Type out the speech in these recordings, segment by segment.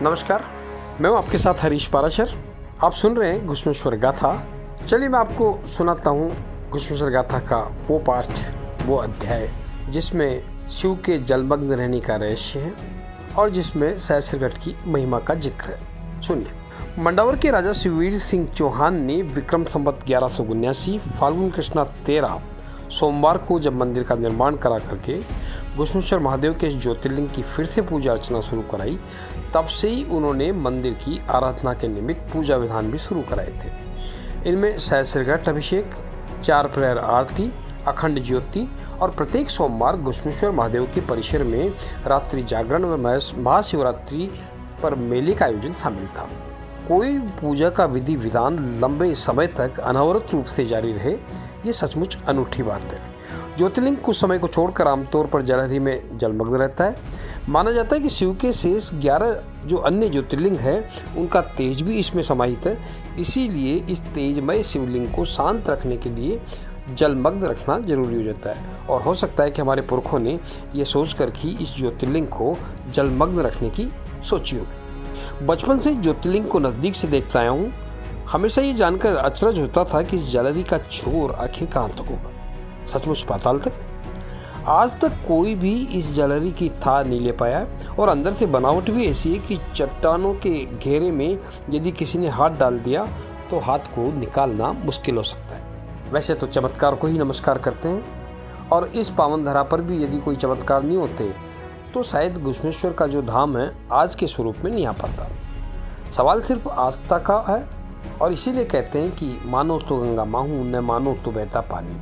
नमस्कार, मैं हूं आपके साथ हरीश पाराशर। आप सुन रहे हैं घुश्मेश्वर गाथा। चलिए मैं आपको सुनाता हूं घुश्मेश्वर गाथा का वो पाठ, वो अध्याय जिसमें शिव के जलमग्न रहने का रहस्य है और जिसमें सहस्त्रगढ़ की महिमा का जिक्र है। सुनिए। मंडावर के राजा शिववीर सिंह चौहान ने विक्रम संवत 1179 फाल्गुन कृष्णा 13 सोमवार को जब मंदिर का निर्माण करा करके घुश्मेश्वर महादेव के इस ज्योतिर्लिंग की फिर से पूजा अर्चना शुरू कराई, तब से ही उन्होंने मंदिर की आराधना के निमित्त पूजा विधान भी शुरू कराए थे। इनमें सहस्त्रघट अभिषेक, 4 प्रहर आरती, अखंड ज्योति और प्रत्येक सोमवार घुश्मेश्वर महादेव के परिसर में रात्रि जागरण व महाशिवरात्रि पर मेले का आयोजन शामिल था। कोई पूजा का विधि विधान लंबे समय तक अनवरत रूप से जारी रहे, ये सचमुच अनूठी बात है। ज्योतिर्लिंग कुछ समय को छोड़कर आमतौर पर जलहरी में जलमग्न रहता है। माना जाता है कि शिव के शेष 11 जो अन्य ज्योतिर्लिंग है उनका तेज भी इसमें समाहित है। इसीलिए इस तेजमय शिवलिंग को शांत रखने के लिए जलमग्न रखना जरूरी हो जाता है। और हो सकता है कि हमारे पुरखों ने यह सोचकर ही इस ज्योतिर्लिंग को जलमग्न रखने की सोची होगी। बचपन से ज्योतिर्लिंग को नज़दीक से देखता आया हूँ। हमेशा ये जानकर अचरज होता था कि इस जलहरी का छोर आखिर कहाँ तक होगा, सचमुच पाताल तक। आज तक कोई भी इस जलहरी की था नहीं ले पाया और अंदर से बनावट भी ऐसी है कि चट्टानों के घेरे में यदि किसी ने हाथ डाल दिया तो हाथ को निकालना मुश्किल हो सकता है। वैसे तो चमत्कार को ही नमस्कार करते हैं और इस पावन धरा पर भी यदि कोई चमत्कार नहीं होते तो शायद घुश्मेश्वर का जो धाम है आज के स्वरूप में नहीं आ पाता। सवाल सिर्फ आस्था का है और इसीलिए कहते हैं कि मानो तो गंगा माहू, न मानो तो बहता पानी।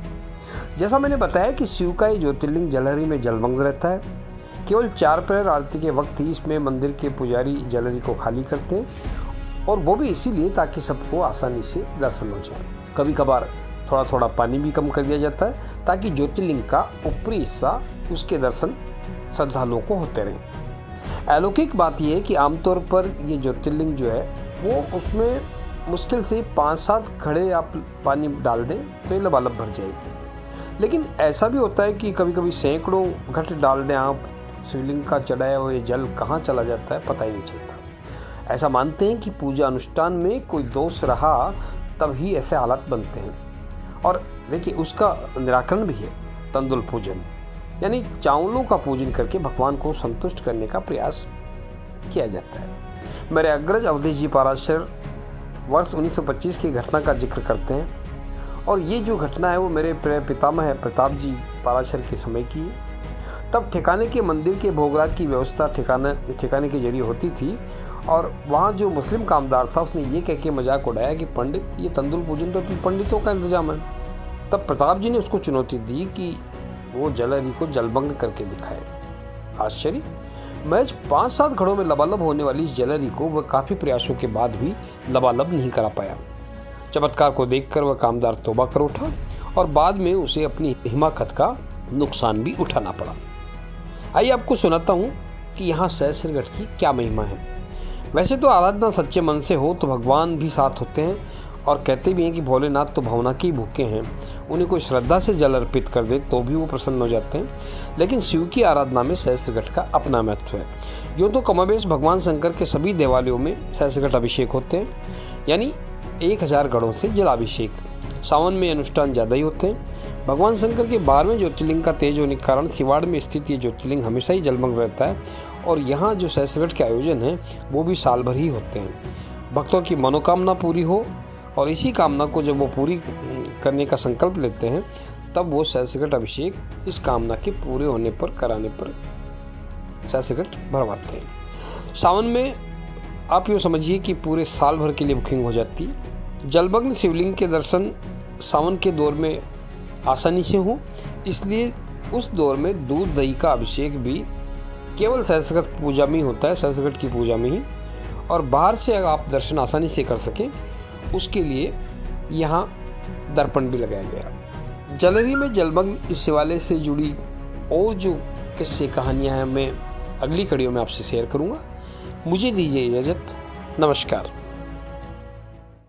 जैसा मैंने बताया कि शिव का ये ज्योतिर्लिंग जलहरी में जलमग्न रहता है। केवल 4 प्रहर आरती के वक्त ही इसमें मंदिर के पुजारी जलहरी को खाली करते हैं और वो भी इसीलिए ताकि सबको आसानी से दर्शन हो जाए। कभी कभार थोड़ा थोड़ा पानी भी कम कर दिया जाता है ताकि ज्योतिर्लिंग का ऊपरी हिस्सा, उसके दर्शन श्रद्धालुओं को होते रहे। अलौकिक बात यह है कि आमतौर पर ये ज्योतिर्लिंग जो है वो उसमें मुश्किल से 5-7 घड़े आप पानी डाल दें तो ये लबालब भर जाएगी। लेकिन ऐसा भी होता है कि कभी कभी सैकड़ों घट डाल दें आप, शिवलिंग का चढ़ाया हुआ जल कहाँ चला जाता है पता ही नहीं चलता। ऐसा मानते हैं कि पूजा अनुष्ठान में कोई दोष रहा तब ही ऐसे हालात बनते हैं। और देखिए उसका निराकरण भी है तंदुल पूजन, यानी चावलों का पूजन करके भगवान को संतुष्ट करने का प्रयास किया जाता है। मेरे अग्रज अवधेश जी पाराशर वर्ष 1925 की घटना का जिक्र करते हैं और ये जो घटना है वो मेरे पितामह प्रताप जी पाराशर के समय की है। तब ठिकाने के मंदिर के भोगराज की व्यवस्था ठिकाने के जरिए होती थी और वहाँ जो मुस्लिम कामदार था उसने ये कह के मजाक उड़ाया कि पंडित ये तंदुल पूजन तो पंडितों का इंतजाम है। तब प्रताप जी ने उसको चुनौती दी कि वो जलहरी को जलमग्न करके दिखाए। आश्चर्य, महज 5-7 घड़ों में लबालब होने वाली इस जलहरी को वह काफ़ी प्रयासों के बाद भी लबालब नहीं करा पाया। चमत्कार को देखकर वह कामदार तौबा कर उठा और बाद में उसे अपनी हिमाकत का नुकसान भी उठाना पड़ा। आइए आपको सुनाता हूँ कि यहाँ सहस्त्रगढ़ की क्या महिमा है। वैसे तो आराधना सच्चे मन से हो तो भगवान भी साथ होते हैं और कहते भी हैं कि भोलेनाथ तो भावना के ही भूखे हैं। उन्हें कोई श्रद्धा से जल अर्पित कर दे तो भी वो प्रसन्न हो जाते हैं। लेकिन शिव की आराधना में सहस्त्रगढ़ का अपना महत्व है। यूँ तो कमोबेश भगवान शंकर के सभी देवालयों में सहस्त्रगढ़ अभिषेक होते हैं, यानी 1000 घड़ों से जलाभिषेक। सावन में अनुष्ठान ज़्यादा ही होते हैं। भगवान शंकर के 12वें ज्योतिर्लिंग का तेज होने के कारण सिवाड़ में स्थित ये ज्योतिर्लिंग हमेशा ही जलमग्न रहता है और यहाँ जो सहस्त्रगढ़ के आयोजन हैं वो भी साल भर ही होते हैं। भक्तों की मनोकामना पूरी हो और इसी कामना को जब वो पूरी करने का संकल्प लेते हैं तब वो सहस्त्रगढ़ अभिषेक इस कामना के पूरे होने पर कराने पर सहस्त्रगढ़ भरवाते हैं। सावन में आप यूँ समझिए कि पूरे साल भर के लिए बुकिंग हो जाती है। जलमग्न शिवलिंग के दर्शन सावन के दौर में आसानी से हो, इसलिए उस दौर में दूध दही का अभिषेक भी केवल सहस्त्रगढ़ पूजा में ही होता है, सहस्त्रगढ़ की पूजा में ही। और बाहर से अगर आप दर्शन आसानी से कर सकें उसके लिए यहाँ दर्पण भी लगाया गया। जलहरी में जलमग्न इस शिवालय से जुड़ी और जो किस्से कहानियाँ हैं मैं अगली कड़ियों में आपसे शेयर करूँगा। मुझे दीजिए इजाज़त। नमस्कार।